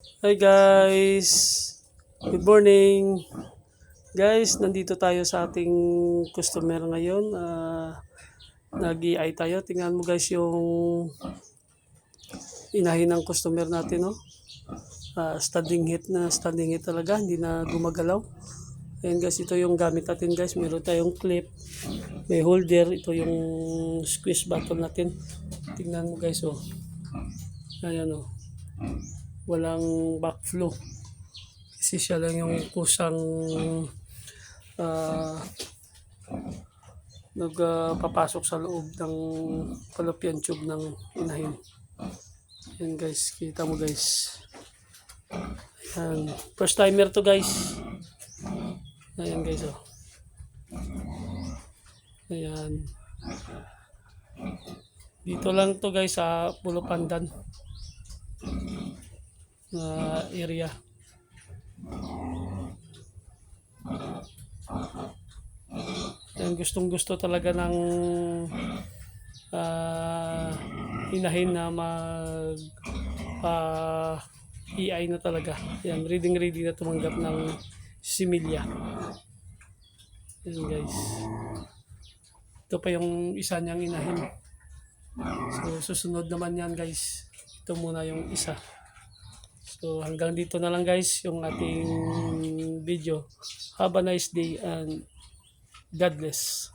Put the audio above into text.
Hi guys! Good morning! Guys, nandito tayo sa ating customer ngayon. Nag-EI tayo. Tingnan mo guys yung inahin ng customer natin. No? Standing hit talaga. Hindi na gumagalaw. Ayan guys, ito yung gamit natin guys. Meron tayong clip. May holder. Ito yung squeeze button natin. Tingnan mo guys. Oh. Ayan oh. Walang backflow. Kasi siya lang yung kusang ah, nagpapasok sa loob ng fallopian tube ng inahin. Yan guys, kita mo guys. Yan. First timer to guys. Ayan guys oh. Ayan. Dito lang to guys sa Pulo Pandan na area. Yan, gustong gusto talaga ng inahin na mag EI na talaga. Yan, ready na tumanggap ng similya. Yan guys. Ito pa yung isa niyang inahin. So susunod naman yan guys. Ito muna yung isa. So hanggang dito na lang guys yung ating video. Have a nice day and God bless.